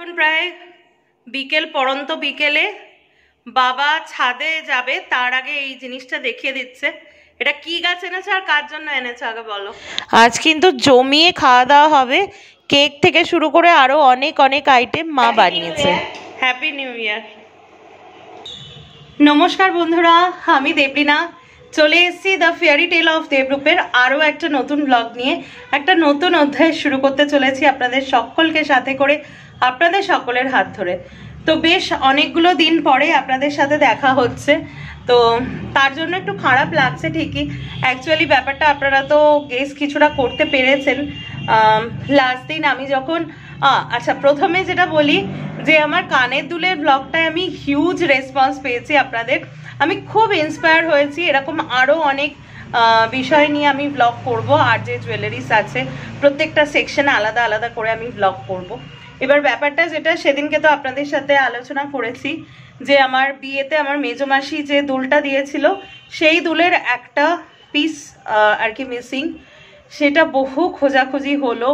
এখন প্রায় বিকেল, পড়ন্ত বিকেলে বাবা ছাদে যাবে, তার আগে এই জিনিসটা দেখিয়ে দিচ্ছে। এটা কি গাছ এনেছে আর কার জন্য এনেছে আগে বলো। আজ কিন্তু জমিয়ে খাওয়া দাওয়া হবে, কেক থেকে শুরু করে আরো অনেক অনেক আইটেম মা বানিয়েছে। Happy new year. নমস্কার বন্ধুরা, আমি দেবলীনা চলে এসেছি দ্য ফেয়ারি টেল অফ দেবরূপের আরও একটা নতুন ব্লগ নিয়ে। একটা নতুন অধ্যায় শুরু করতে চলেছি আপনাদের সকলকে সাথে করে, আপনাদের সকলের হাত ধরে। তো বেশ অনেকগুলো দিন পরে আপনাদের সাথে দেখা হচ্ছে, তো তার জন্য একটু খারাপ লাগছে ঠিকই। অ্যাকচুয়ালি ব্যাপারটা আপনারা তো গেস কিছুটা করতে পেরেছেন। লাস্ট দিন আমি যখন আচ্ছা, প্রথমে যেটা বলি যে আমার কানের দুলের ব্লগটায় আমি হিউজ রেসপন্স পেয়েছি আপনাদের। আমি খুব ইন্সপায়ার হয়েছি, এরকম আরও অনেক বিষয় নিয়ে আমি ব্লগ করব। আর যে জুয়েলারিস আছে প্রত্যেকটা সেকশনে আলাদা আলাদা করে আমি ব্লগ করব। এবার ব্যাপারটা যেটা সেদিনকে তো আপনাদের সাথে আলোচনা করেছি যে আমার বিয়েতে আমার মেজমাসি যে দুলটা দিয়েছিল সেই দুলের একটা পিস আর কি মিসিং। সেটা বহু খোঁজাখুঁজি হলো,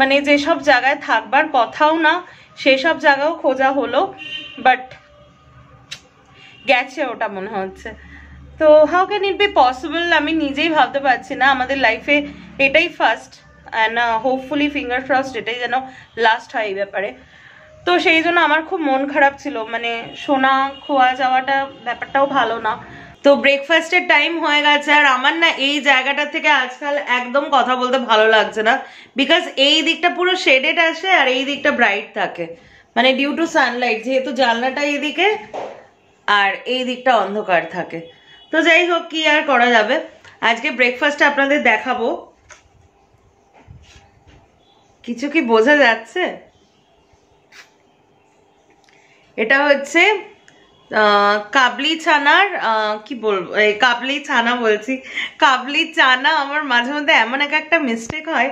মানে যেসব জায়গায় থাকবার কথাও না সেই সব জায়গাও খোঁজা হলো, বাট গেছে ওটা মনে হচ্ছে। তো how can it be possible, আমি নিজেই ভাবতে পারছি না। আমাদের লাইফে এটাই first, and hopefully finger crossed এটাই যেন লাস্ট হয় এই ব্যাপারে। তো সেই জন্য আমার খুব মন খারাপ ছিল, মানে সোনা খোয়া যাওয়াটা ব্যাপারটাও ভালো না। তো ব্রেকফাস্টের টাইম হয়ে গেছে, আর আমার না এই জায়গাটা থেকে আজকাল একদম কথা বলতে ভালো লাগছে না, বিকজ এই দিকটা পুরো শেডেড আসে আর এই দিকটা ব্রাইট থাকে, মানে ডিউ টু সানলাইট, যেহেতু জানলাটা এইদিকে আর এই দিকটা অন্ধকার থাকে। তো যাই হোক, কি আর করা যাবে। আজকে ব্রেকফাস্টটা আপনাদের দেখাবো। কিছু কি বোঝা যাচ্ছে? এটা হচ্ছে কাবলি ছানার কি বলবো, এই কাবলি ছানা বলছি, কাবলি চানা। আমার মাঝে মধ্যে এমন একটা মিস্টেক হয়।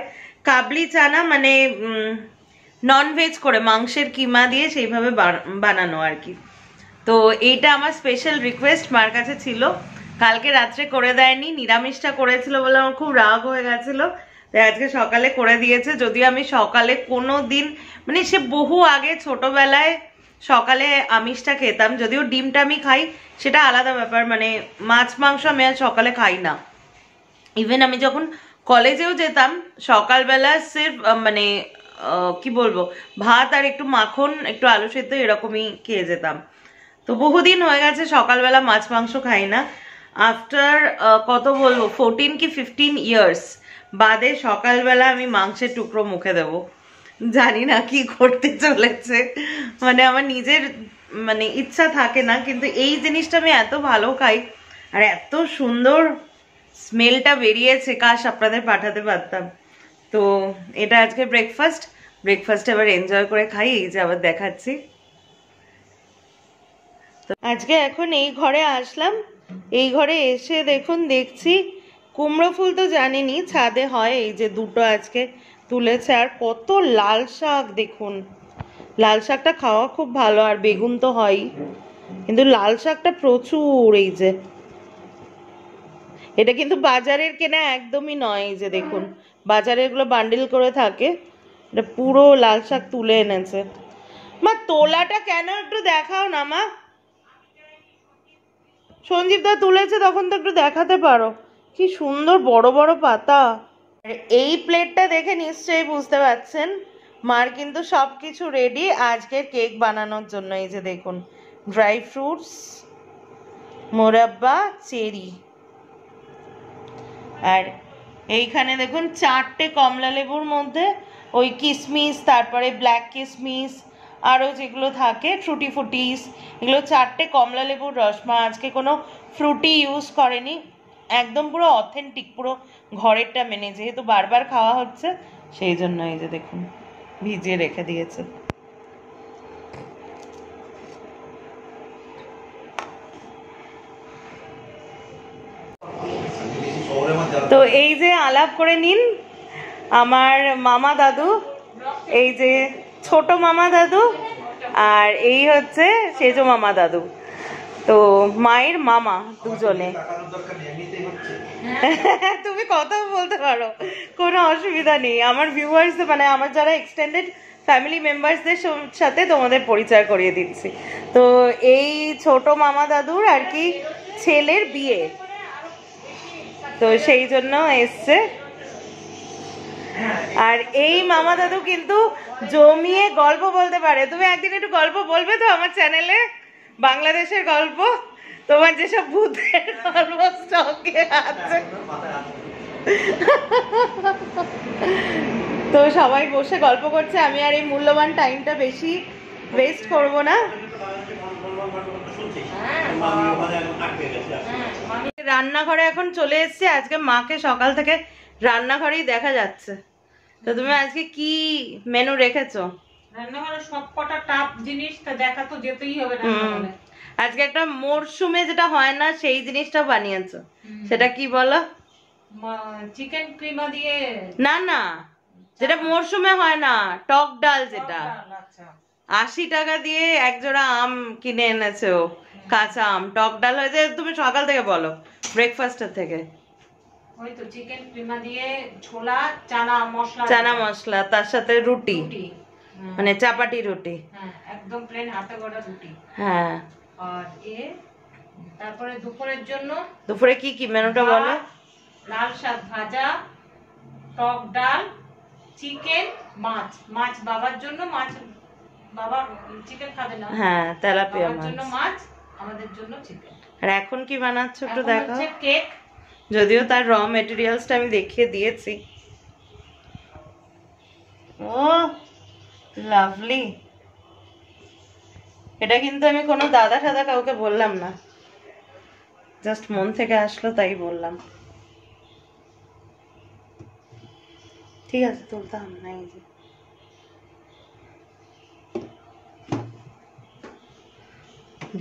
কাবলি চানা মানে নন ভেজ করে মাংসের কিমা দিয়ে সেইভাবে বানানো আর কি। তো এইটা আমার স্পেশাল রিকোয়েস্ট মার কাছে ছিল, কালকে রাত্রে করে দেয়নি, নিরামিষটা করেছিল বলে আমার খুব রাগ হয়ে গেছিল, তাই আজকে সকালে করে দিয়েছে। যদিও আমি সকালে কোনো দিন, মানে সে বহু আগে ছোটবেলায় সকালে আমিষটা খেতাম, যদিও ডিমটা আমি খাই সেটা আলাদা ব্যাপার, মানে মাছ মাংস আমি আর সকালে খাই না। ইভেন আমি যখন কলেজেও যেতাম সকালবেলা সির্ফ মানে কি বলবো, ভাত আর একটু মাখন একটু আলু সেদ্ধ এরকমই খেয়ে যেতাম। তো বহুদিন হয়ে গেছে সকালবেলা মাছ মাংস খাই না। আফটার কত বলবো 14 কি 15 ইয়ার্স বাদে সকালবেলা আমি মাংসের টুকরো মুখে দেবো। জানি না কি করতে চলেছে, মানে আমার নিজের মানে ইচ্ছা থাকে না, কিন্তু এই জিনিসটা আমি এত ভালো খাই আর এত সুন্দর স্মেলটা বেরিয়েছে, কাশ আপনাদের পাঠাতে পারতাম। তো এটা আজকে ব্রেকফাস্ট এবার এনজয় করে খাই, এই যে আবার দেখাচ্ছি। তো আজকে এখন এই ঘরে আসলাম, এই ঘরে এসে দেখুন দেখছি কুমড়ো ফুল তো জানিনি ছাদে হয়, এই যে দুটো আজকে তুলেছে, আর কত লাল শাক দেখুন। লাল শাকটা খাওয়া খুব ভালো, আর বেগুন তো হয়ই, কিন্তু লাল শাকটা প্রচুর। এই যে এটা কিন্তু বাজারের কেনা একদমই নয়, এই যে দেখুন বাজারের গুলো বান্ডিল করে থাকে, এটা পুরো লাল শাক তুলে এনেছে। মা তোলাটা কেন একটু দেখাও না মা, সঞ্জীব দা তুলেছে তখন তো একটু দেখাতে পারো, কি সুন্দর বড় বড় পাতা। এই প্লেটটা দেখে নিশ্চয়ই বুঝতে পারছেন মার কিন্তু সবকিছু রেডি আজকের কেক বানানোর জন্য। এই যে দেখুন ড্রাই ফ্রুটস, মোরাব্বা, চেরি, আর এইখানে দেখুন 4টে কমলা লেবুর মধ্যে ওই কিশমিশ, তারপরে ব্ল্যাক কিশমিশ, আরও যেগুলো থাকে ফ্রুটি ফুটিস, এগুলো 4টে কমলা লেবুর রস। মা আজকে কোনো ফ্রুটি ইউজ করেনি, একদম পুরো অথেন্টিক, পুরো ঘরেরটা মেনে, যেহেতু বারবার খাওয়া হচ্ছে সেই জন্য এই যে দেখুন ভিজিয়ে রেখে দিয়েছে। তো এই যে আলাপ করে নিন আমার মামা দাদু, এই যে ছোট মামা দাদু, আর এই হচ্ছে সেজো মামা দাদু, তো মায়ের মামা দুজনে। তুমি কথা বলতে পারো, কোনো অসুবিধা নেই। আমার ভিউয়ার্স মানে আমার যারা এক্সটেন্ডেড ফ্যামিলি মেম্বার্সদের সাথে তোমাদের পরিচয় করিয়ে দিচ্ছি। তো এই ছোট মামা দাদুর আর কি ছেলের বিয়ে, তো সেই জন্য এসছে। আর এই মামা দাদু কিন্তু জমিয়ে গল্প বলতে পারে। তুমি একদিন একটু গল্প বলবে তো আমার চ্যানেলে, বাংলাদেশের গল্প, তোমার যেসব ভূতের গল্প স্টকে আছে। তো সবাই বসে গল্প করছে, আমি আর এই মূল্যবান টাইমটা বেশি ওয়েস্ট করব না। রান্নাঘরে এখন চলে এসেছি, আজকে মাকে সকাল থেকে রান্নাঘরেই দেখা যাচ্ছে। তো তুমি আজকে কি মেনু রেখেছো? রান্নাঘরে সব কটা টাপ জিনিস তা দেখা তো যেতেই হবে রান্নাঘরে। আজকে একটা মরশুমে যেটা হয় না সেই জিনিসটা বানিয়েছো, সেটা কি বলো? চিকেন কিমা দিয়ে। না না, যেটা মরশুমে হয় না, টক ডাল, যেটা 80 টাকা দিয়ে এক জোড়া আম কিনে এনেছে ও, কাঁচা আম, টক ডাল হয়েছে। তুমি সকাল থেকে বলো, ব্রেকফাস্টের থেকে। ওই তো চিকেন কিমা দিয়ে ছোলা, চানা মশলা, চানা মশলা, তার সাথে রুটি, মানে চাপাটি রুটি, হ্যাঁ একদম প্লেন হাতে গড়া রুটি। হ্যাঁ। আর তারপরে দুপুরের জন্য দুপুরে কি কি মেনুটা বলো? লাল শাক ভাজা, টক ডাল, চিকেন, মাছ বাবার জন্য, মাছ বাবা চিকেন খাবে না, হ্যাঁ তেলাপিয়া মাছ, জন্য মাছ, আমাদের জন্য চিকেন। আর এখন কি বানাচ্ছ একটু দেখো। কেক, যদিও তার র মেটেরিয়ালসটা আমি দেখিয়ে দিয়েছি। ও লাভলি। এটা কিন্তু আমি কোনো দাদা সাদা কাউকে বললাম না, জাস্ট মন থেকে আসলো তাই বললাম। ঠিক আছে, তুলতাম না। এই যে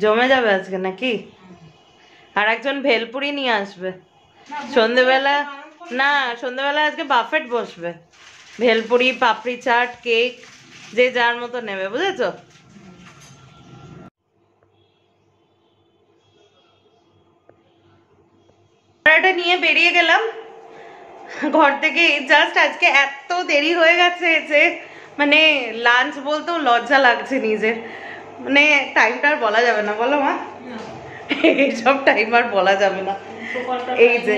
জমে যাবে আজকে নাকি? আর একজন ভেলপুরি নিয়ে আসবে সন্ধ্যেবেলা। না, সন্ধ্যেবেলা আজকে বাফেট বসবে, ভেলপুরি, পাপড়ি চাট, কেক, যে যার মতো নেবে, বুঝেছো? এটা নিয়ে বেরিয়ে গেলাম ঘর থেকে, জাস্ট আজকে এত দেরি হয়ে গেছে যে মানে লাঞ্চ বলতেও লজ্জা লাগছে নিজের, মানে টাইমটা আর বলা যাবে না, বলো মা? এইসব টাইম আর বলা যাবে না। এই যে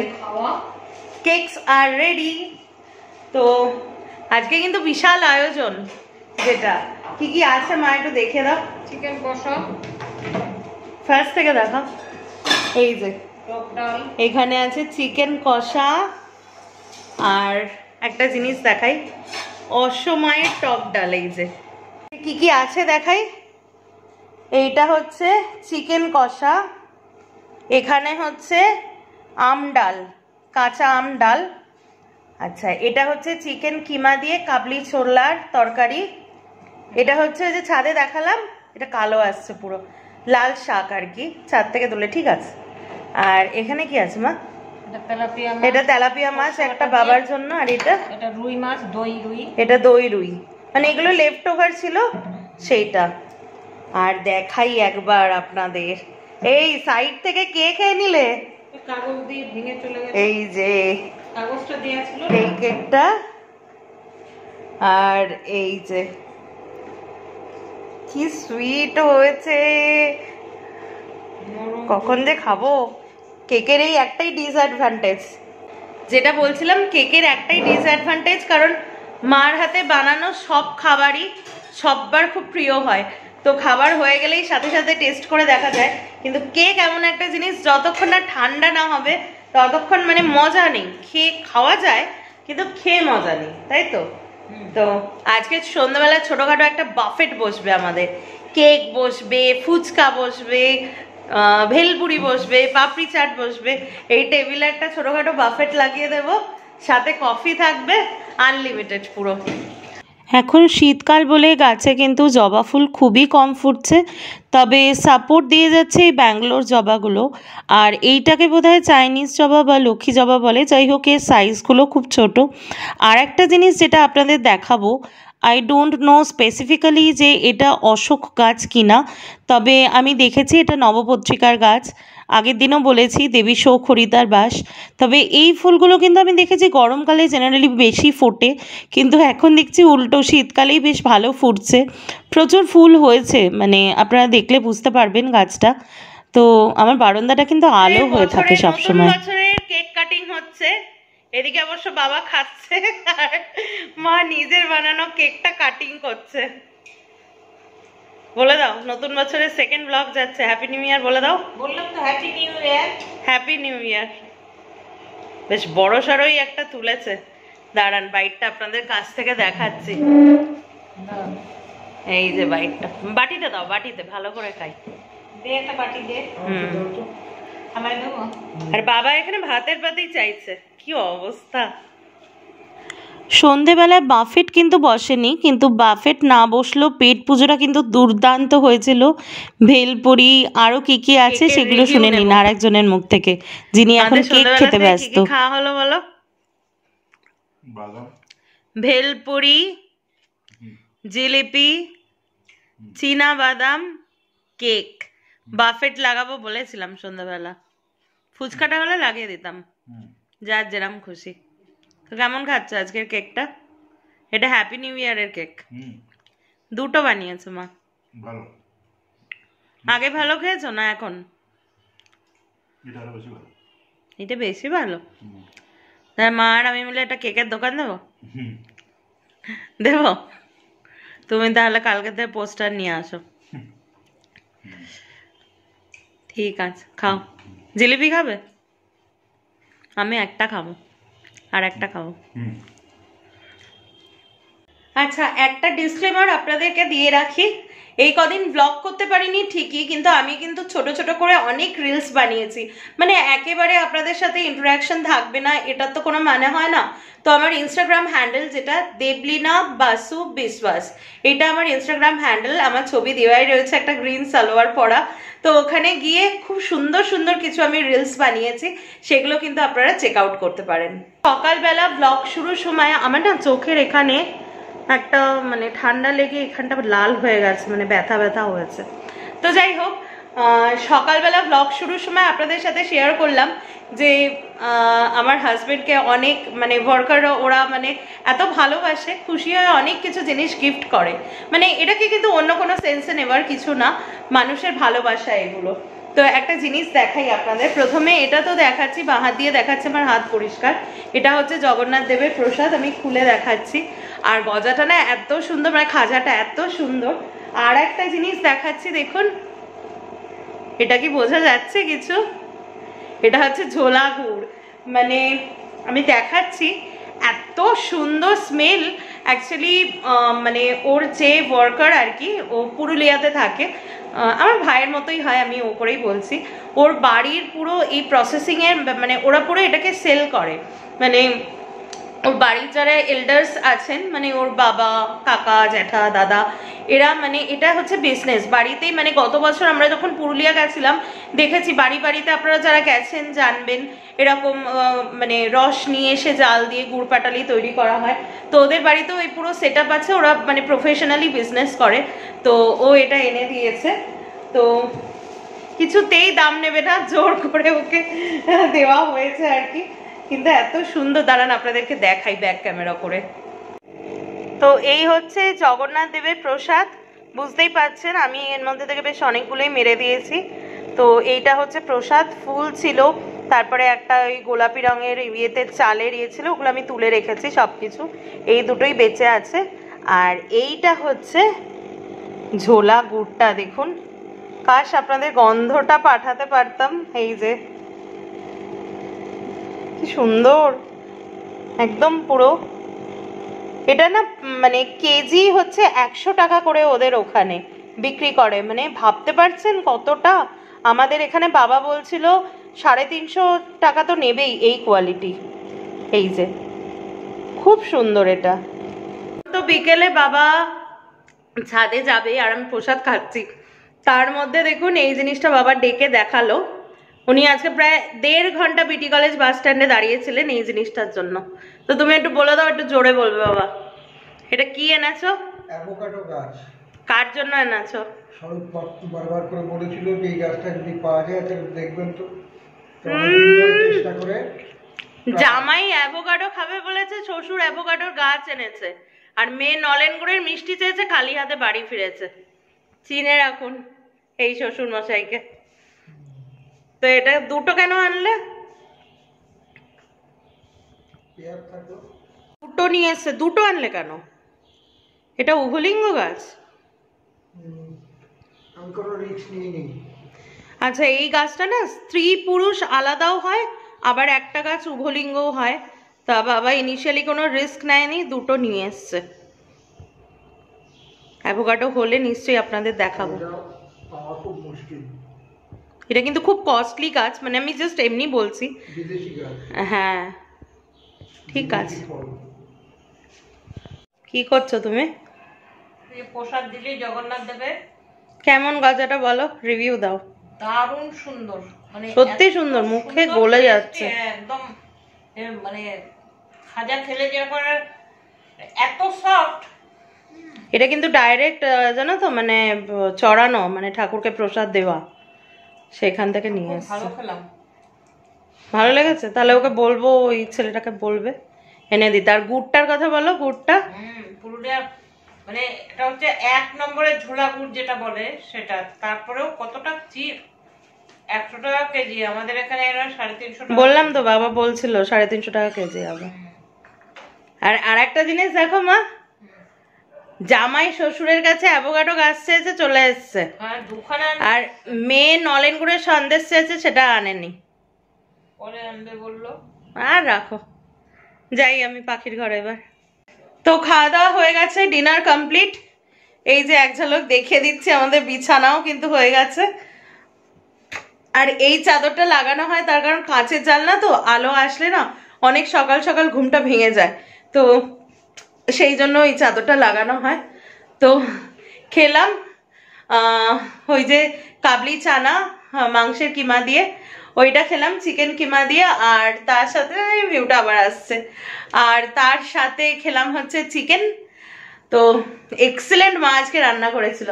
কেকস আর রেডি। তো আজকে কিন্তু বিশাল আয়োজন, যেটা কি কি আছে মা একটু দেখে দাও। চিকেন কষা ফার্স্ট থেকে দেখো। এই যে টক ডাল, এখানে আছে চিকেন কষা, আর একটা জিনিস দেখাই, অসময়ের টক ডাল। এই যে কি কি আছে দেখাই। এইটা হচ্ছে চিকেন কষা, এখানে হচ্ছে আম ডাল, কাঁচা আম ডাল। আচ্ছা, এটা হচ্ছে চিকেন কিমা দিয়ে কাবলি ছোলার তরকারি। এটা হচ্ছে ওই যে ছাদে দেখালাম, এটা কালো আসছে পুরো, লাল শাক আর কি, ছাদ থেকে তুলে, ঠিক আছে। আর এখানে কি আছে মা? এটা তেলাপিয়া মাছ একটা বাবার জন্য, আর এটা রুই মাছ, দই রুই, এটা দই রুই, মানে এগুলো লেফট ওভার ছিল সেইটা। আর দেখাই একবার আপনাদের, এই সাইড থেকে কে খেয়ে নিলে? কাগজ দিয়ে ভেঙে চলে গেছে। এই যে কাগজটা দেয়া ছিল এই কেকটা, আর এই যে কি সুইট হয়েছে, কখন যে খাবো। কেকের এই একটাই ডিসঅ্যাডভান্টেজ, যেটা বলছিলাম, কেকের একটাই ডিসঅ্যাডভান্টেজ, কারণ মার হাতে বানানো সব খাবারই সববার খুব প্রিয় হয়, তো খাবার হয়ে গেলেই সাথে সাথে টেস্ট করে দেখা যায়। কিন্তু কেক এমন একটা জিনিস, যতক্ষণ না ঠান্ডা না হবে ততক্ষণ মানে মজা নেই, খেয়ে খাওয়া যায় কিন্তু খেয়ে মজা নেই, তাই তো? তো আজকে সন্ধ্যাবেলা ছোটখাটো একটা বাফেট বসবে আমাদের, কেক বসবে, ফুচকা বসবে, ভেলপুরি বসবে, পাপড়ি চাট বসবে, এই টেবিলে একটা ছোটখাটো বাফেট লাগিয়ে দেব, সাথে কফি থাকবে, আনলিমিটেড পুরো। এখন শীতকাল বলে গাছে কিন্তু জবা ফুল খুবই কম ফুটছে, তবে সাপোর্ট দিয়ে যাচ্ছে এই ব্যাঙ্গালোর জবাগুলো। আর এইটাকে বোধহয় চাইনিজ জবা বা লক্ষ্মী জবা বলে, যাই হোক এর সাইজগুলো খুব ছোট। আর একটা জিনিস যেটা আপনাদের দেখাবো, আই ডোন্ট নো স্পেসিফিক্যালি যে এটা অশোক গাছ কিনা, তবে আমি দেখেছি এটা নবপত্রিকার গাছ। আগের দিনও বলেছি দেবী শোক হরিতার বাস। তবে এই ফুলগুলো কিন্তু আমি দেখেছি গরমকালে জেনারেলি বেশি ফোটে, কিন্তু এখন দেখছি উল্টো শীতকালেই বেশ ভালো ফুটছে, প্রচুর ফুল হয়েছে, মানে আপনারা দেখলে বুঝতে পারবেন গাছটা। তো আমার বারান্দাটা কিন্তু আলো হয়ে থাকে সবসময়। বছরের কেক কাটিং হচ্ছে, এদিকে অবশ্য বাবা খাচ্ছে আর মা নিজের বানানো কেকটা কাটিং করছে। বলে দাও, নতুন বছরের সেকেন্ড ব্লগ যাচ্ছে, হ্যাপি নিউ ইয়ার বলে দাও। বললাম তো happy new year. Happy new year. বেশ বড় সড়ই একটা তুলেছে, দাঁড়ান বাইটটা আপনাদের কাছ থেকে দেখাচ্ছি। এই যে বাইটটা, বাটিতে দাও, বাটিতে ভালো করে খাই। দে একটা বাটি দে। আমায় দেবো? আর বাবা এখানে ভাতের পাতেই চাইছে, কি অবস্থা। সন্ধেবেলায় বাফেট কিন্তু বসেনি, কিন্তু বাফেট না বসলেও পেট পুজোটা কিন্তু দুর্দান্ত হয়েছিল। ভেলপুরি আরও কি কি আছে কেকের সেগুলো review শুনে নিন নেবো। আরেকজনের মুখ থেকে, যিনি এখন আমাদের কেক খেতে সন্ধ্যাবেলাতে কি ব্যস্ত। কি খাওয়া হলো বলো? ভেলপুরি, জিলিপি, চীনা বাদাম, কেক। বাফেট লাগাবো বলেছিলাম সন্ধ্যাবেলা, ফুচকাটা হলে লাগিয়ে দিতাম, যার যেরাম খুশি। তো কেমন খাচ্ছ আজকের কেকটা? এটা হ্যাপি নিউ ইয়ারের কেক, দুটো বানিয়েছো মা। ভালো। আগে ভালো খেয়েছো না এখন? এটা আরো বেশি ভালো। এটা বেশি ভালো। তাহলে মা আর আমি মিলে একটা কেকের দোকান দেবো। দেবো? তুমি তাহলে কালকে থেকে পোস্টার নিয়ে আসো। ঠিক আছে, খাও। জিলিপি খাবে? আমি একটা খাবো, আর একটা খাবো। আচ্ছা, একটা ডিসক্লেমার আপনাদেরকে দিয়ে রাখি, এই কদিন ব্লগ করতে পারিনি ঠিকই, কিন্তু আমি কিন্তু ছোট ছোট করে অনেক রিলস বানিয়েছি। মানে একেবারে আপনাদের সাথে ইন্টারাকশন থাকবে না, এটার তো কোনো মানে হয় না। তো আমার ইনস্টাগ্রাম হ্যান্ডেল যেটা দেবলীনা বাসু বিশ্বাস, এটা আমার ইনস্টাগ্রাম হ্যান্ডেল। আমার ছবি দেওয়াই রয়েছে একটা গ্রিন সালোয়ার পরা। তো ওখানে গিয়ে খুব সুন্দর সুন্দর কিছু আমি রিলস বানিয়েছি, সেগুলো কিন্তু আপনারা চেক আউট করতে পারেন। সকালবেলা ব্লগ শুরুর সময় আমার না চোখের এখানে একটা মানে ঠান্ডা লেগে এখানটা লাল হয়ে গেছে, মানে ব্যথা ব্যথা হয়েছে। তো যাই হোক, সকালবেলা ব্লগ শুরুর সময় আপনাদের সাথে শেয়ার করলাম যে আমার হাজবেন্ডকে অনেক মানে ওয়ার্কাররা ওরা মানে এত ভালোবাসে, খুশি হয়ে অনেক কিছু জিনিস গিফট করে। মানে এটাকে কিন্তু অন্য কোনো সেন্সে নেওয়ার কিছু না, মানুষের ভালোবাসা এগুলো। তো একটা জিনিস দেখাই আপনাদের, প্রথমে এটা তো দেখাচ্ছি, বাঁ হাত দিয়ে দেখাচ্ছি, আমার হাত পরিষ্কার। এটা হচ্ছে জগন্নাথ দেবের প্রসাদ, আমি খুলে দেখাচ্ছি। আর গজাটা না এত সুন্দর, মানে খাজাটা এত সুন্দর। আর একটা জিনিস দেখাচ্ছি, দেখুন এটা কি বোঝা যাচ্ছে কিছু? এটা হচ্ছে ঝোলা গুড়, মানে আমি দেখাচ্ছি, এত সুন্দর স্মেল। অ্যাকচুয়ালি মানে ওর যে ওয়ার্কার আর কি, ও পুরুলিয়াতে থাকে, আমার ভাইয়ের মতোই হয়, আমি ও করেই বলছি। ওর বাড়ির পুরো এই প্রসেসিংয়ের মানে ওরা পুরো এটাকে সেল করে, মানে ওর বাড়ির যারা এল্ডার্স আছেন, মানে ওর বাবা, কাকা, জ্যাঠা, দাদা, এরা মানে এটা হচ্ছে বিজনেস বাড়িতেই। মানে গত বছর আমরা যখন পুরুলিয়া গেছিলাম দেখেছি বাড়ি বাড়িতে, আপনারা যারা গেছেন জানবেন, এরকম মানে রস নিয়ে এসে জাল দিয়ে গুড় পাটালি তৈরি করা হয়। তো ওদের বাড়িতেও এই পুরো সেট আপ আছে, ওরা মানে প্রফেশনালি বিজনেস করে। তো ও এটা এনে দিয়েছে, তো কিছুতেই দাম নেবে না, জোর করে ওকে দেওয়া হয়েছে আর কি। কিন্তু এত সুন্দর, দাঁড়ান আপনাদেরকে দেখাই ব্যাক ক্যামেরা করে। তো এই হচ্ছে জগন্নাথ দেবের প্রসাদ, বুঝতেই পারছেন আমি এর মধ্যে থেকে বেশ অনেকগুলোই মেরে দিয়েছি। তো এইটা হচ্ছে প্রসাদ, ফুল ছিল, তারপরে একটা ওই গোলাপি রঙের ইয়েতে চালের ইয়ে ছিল, ওগুলো আমি তুলে রেখেছি সব কিছু, এই দুটোই বেঁচে আছে। আর এইটা হচ্ছে ঝোলা গুড়টা, দেখুন, কাশ আপনাদের গন্ধটা পাঠাতে পারতাম। এই যে কি সুন্দর, একদম পুরো। এটা না মানে কেজি হচ্ছে 100 টাকা করে ওদের ওখানে বিক্রি করে, মানে ভাবতে পারছেন কতটা। আমাদের এখানে বাবা বলছিল 350 টাকা তো নেবেই এই কোয়ালিটি। এই যে খুব সুন্দর এটা। তো বিকেলে বাবা ছাদে যাবে আর আমি প্রসাদ খাচ্ছি, তার মধ্যে দেখুন এই জিনিসটা বাবা ডেকে দেখালো। উনি আজকে প্রায় 1.5 ঘন্টা বিটি কলেজ বাস স্ট্যান্ডে দাঁড়িয়েছিলেন এই জিনিসটার জন্য। তো তুমি একটু বলে দাও, একটু জোরে বলবে বাবা, এটা কি এনেছো? অ্যাভোকাডো গাছ। কার জন্য এনেছো? স্বরূপ পাপ্পু বারবার করে বলেছিল যে এই গাছটা যদি পাওয়া যায় তাহলে দেখবেন তো। তো অনেকদিন ধরে চেষ্টা করে জামাই অ্যাভোকাডো খাবে বলেছে, শ্বশুর অ্যাভোকাডোর গাছ এনেছে, আর মেয়ে নলেন গুড়ের মিষ্টি চেয়েছে, খালি হাতে বাড়ি ফিরেছে। চিনে রাখুন এই শ্বশুর মশাইকে। তো এটা দুটো কেন আনলে? পেয়ার থাকলো। দুটো নিয়ে এসছে, দুটো আনলে কেন? এটা উভলিঙ্গ গাছ। আমি কোনো রিস্ক নিয়ে নিই। আচ্ছা, এই গাছটা না স্ত্রী পুরুষ আলাদাও হয়, আবার একটা গাছ উভলিঙ্গও হয়। তা বাবা ইনিশিয়ালি কোনো রিস্ক নেয়নি, দুটো নিয়ে এসছে। অ্যাভোকাডো হলে নিশ্চয়ই আপনাদের দেখাবো। এটা পাওয়া খুব মুশকিল, এটা কিন্তু খুব কস্টলি গাছ, মানে আমি জাস্ট এমনি বলছি। বিদেশি গাছ। হ্যাঁ ঠিক আছে। বিদেশি ফল। কি করছো তুমি? এই প্রসাদ দিলে জগন্নাথ দেবে। কেমন গজাটা বলো, রিভিউ দাও। দারুণ সুন্দর, মানে সত্যি এত সুন্দর, মুখে সুন্দর গলে tasty, যাচ্ছে। একদম মানে খাজা খেলে যেরকম এত সফট। এটা কিন্তু ডাইরেক্ট জানো তো, মানে চড়ানো, মানে ঠাকুরকে প্রসাদ দেওয়া, সেখান থেকে নিয়ে ভালো এসছে। খেলাম। ভালো লেগেছে? তাহলে ওকে বলবো, ওই ছেলেটাকে বলবে এনে দিতে। আর গুড়টার কথা বলো, গুড়টা পুরুলিয়া মানে এটা হচ্ছে 1 নম্বরের ঝোলা গুড় যেটা বলে সেটা। তারপরেও কতটা চিপ, 100 টাকা কেজি। আমাদের এখানে এরা 350 টাকা। বললাম তো, বাবা বলছিল 350 টাকা কেজি হবে। আর একটা জিনিস দেখো মা, জামাই শ্বশুরের কাছে অ্যাভোকাডো গাছ চেয়েছে, চলে এসছে। হ্যাঁ, দুখানা আর মেয়ে নলেন গুড়ের সন্দেশ চেয়েছে, সেটা আনেনি। পরে আনবে বললো। আর রাখো, যাই আমি পাখির ঘরে এবার। তো খাওয়া দাওয়া হয়ে গেছে, ডিনার কমপ্লিট। এই যে এক ঝলক দেখিয়ে দিচ্ছি, আমাদের বিছানাও কিন্তু হয়ে গেছে। আর এই চাদরটা লাগানো হয় তার কারণ কাঁচের জানলা তো, আলো আসলে না অনেক সকাল সকাল ঘুমটা ভেঙে যায়, তো সেই জন্য এই চাদরটা লাগানো হয়। তো খেলাম ওই যে কাবলি চানা মাংসের কিমা দিয়ে, ওইটা খেলাম চিকেন কিমা দিয়ে। আর তার সাথে ভিউটা আবার আসছে, আর তার সাথে খেলাম হচ্ছে চিকেন। তো এক্সেলেন্ট মা আজকে রান্না করেছিল।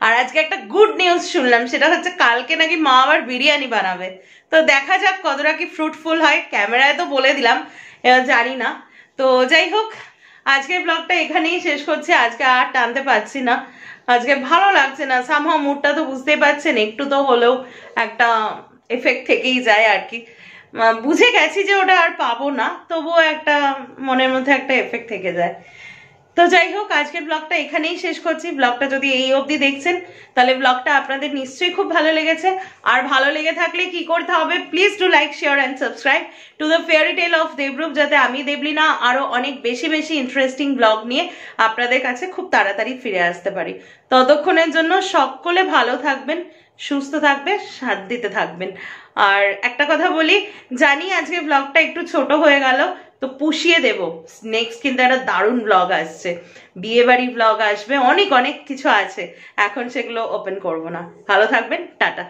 আর আজকে একটা গুড নিউজ শুনলাম, সেটা হচ্ছে কালকে নাকি মা আবার বিরিয়ানি বানাবে। তো দেখা যাক কতটা কি ফ্রুটফুল হয়, ক্যামেরায় তো বলে দিলাম, জানি না। তো যাই হোক, আজকের ব্লগটা এখানেই শেষ করছি। আজকে আর টানতে পারছি না, আজকে ভালো লাগছে না। সামহাও মুডটা তো বুঝতেই পারছেন, একটু তো হলেও একটা এফেক্ট থেকেই যায় আর কি। বুঝে গেছি যে ওটা আর পাবো না, তবুও একটা মনের মধ্যে একটা এফেক্ট থেকে যায়। তো যাই হোক, আজকের ব্লগটা এখানেই শেষ করছি। ব্লগটা যদি এই অবধি দেখছেন তাহলে ব্লগটা আপনাদের নিশ্চয়ই খুব ভালো লেগেছে। আর ভালো লেগে থাকলে কি করতে হবে, please do like, share and subscribe to the fairy tale of Debrup, যাতে আমি দেবলিনা আরো অনেক বেশি বেশি ইন্টারেস্টিং ব্লগ নিয়ে আপনাদের কাছে খুব তাড়াতাড়ি ফিরে আসতে পারি। ততক্ষণের জন্য সকলে ভালো থাকবেন, সুস্থ থাকবে, সাথ দিতে থাকবেন। আর একটা কথা বলি, জানি আজকে ব্লগটা একটু ছোট হয়ে গেল, তো পুষিয়ে দেব। নেক্সট কিন্তু একটা দারুণ ব্লগ আসছে, বিয়ে বাড়ি ব্লগ আসবে, অনেক অনেক কিছু আছে, এখন সেগুলো ওপেন করব না। ভালো থাকবেন, টাটা।